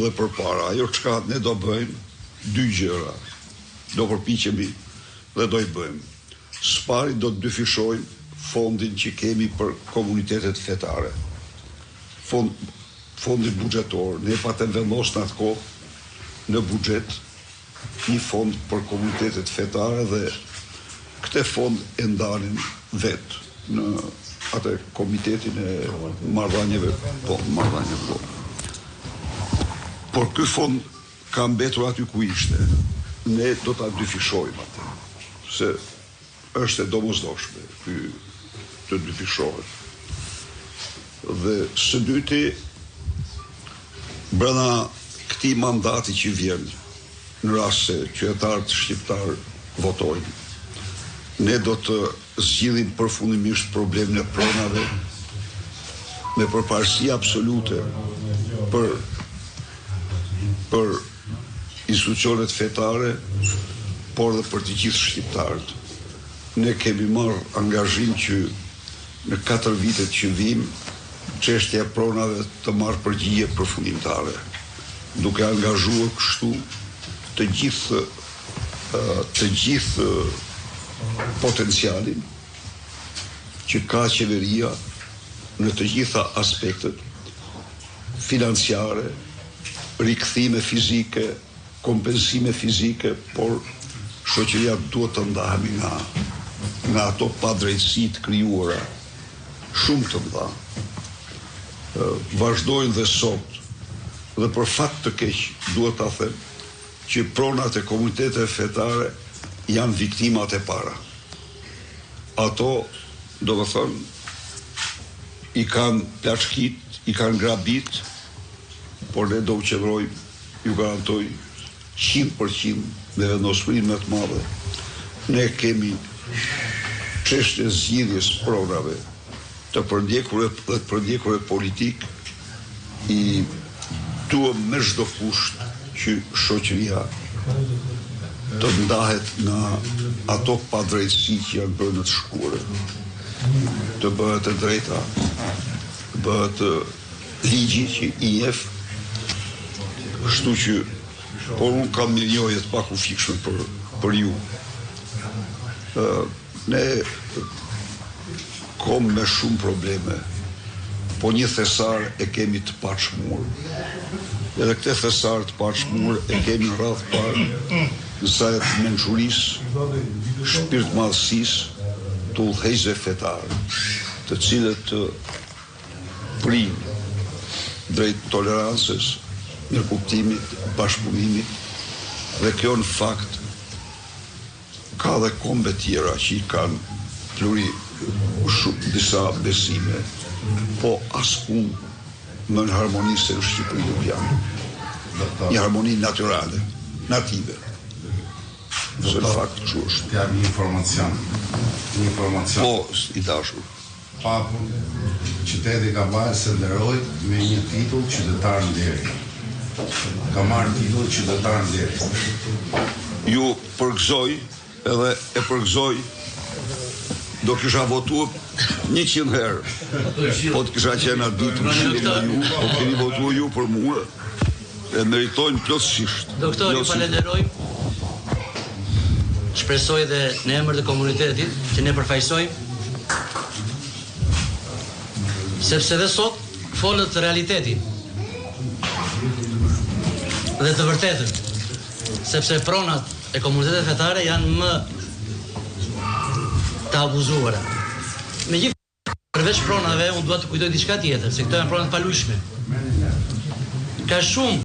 dhe përpara. Ajo çka ne do bëjmë, dy gjëra. Do përpiqemi dhe do i bëjmë. Së pari do të dyfishojmë fondin që kemi për komunitetet fetare. Fondin buxhetor. Ne patëm vendosur në atë kohë në buxhet një fond për komunitetet fetare dhe këtë fond e ndalin vetë në atë komitetin e marrëdhënieve, marrëdhënieve. Por ky fond ka mbetur aty ku ishte. Ne do ta dyfishojmë atë, se është e domosdoshme ky të dyfishohet. Dhe së dyti, brenda këtij mandati që vjen, në rast se qytetarët shqiptar votojnë, ne do të zgjidhim përfundimisht problemin e pronave me përparësi absolute për institucionet fetare, por dhe për të gjithë shqiptarët. Ne kemi marrë angazhim që në 4 vitet që vijnë, çështja e pronave të marrë përgjigje përfundimtare, duke angazhuar kështu të gjithë potencialin që ka qeveria në të gjitha aspektet financiare, rikthime fizike, kompensime fizike, por shoqëria duhet të ndahemi nga ato padrejtësit krijuara, shumë të mëdha. Vazhdojnë dhe sot, dhe për fakt të keq duhet ta them që pronat e komuniteteve fetare janë viktimat e para. Ato, do të thënë, i kanë plaçkit, i kanë grabit, por ne do u qëndrojmë, ju garantoj 100% me vendosmërinë më të madhe. Ne kemi çështje zgjidhjes pronave të përdjekurve politik, i duam me çdo kusht që shoqëria të ndahet nga ato padrejtësi që janë bërë në të shkuarën. Të bëhet e drejta, të bëhet ligji që i jef, kështu që por unë kam një njohje të pakufikshme për ju. Ne kom me shumë probleme, po një thesar e kemi të pachmur. Edhe këtë thesar të pachmur e kemi në radhë parë në sajt mençurisë, shpirt madhësisë, të udhëheqësve fetar, të cilët të prinë drejt tolerancës, mirëkuptimit, bashkëpunimit, dhe kjo në fakt ka dhe kombe tjera që i kanë disa besime, po askun më në harmoni se në Shqipëri nuk janë. Një harmoni naturale, native. Se në fakt që është. Ja një informacion. Po, i dashur. Papu, qyteti ka bajë se nderoj me një titull qytetar nderi. Ka marrë titull qytetar nderi. Ju përgëzoj edhe e përgëzoj, do kisha votuar 100 herë, po të kisha qenë atë ditë mëshirë nga ju, po të keni votuar ju për mua, e meritojnë plotësisht. Doktor, ju falenderoj, shpresoj dhe në emër të komunitetit që ne përfaqësojmë, sepse dhe sot folët të realitetin dhe të vërtetën, sepse pronat e komunitetet fetare janë më të abuzuara. Megjithatë, përveç pronave, unë dua të kujtoj diçka tjetër, se këto janë pronat palujshme. Ka shumë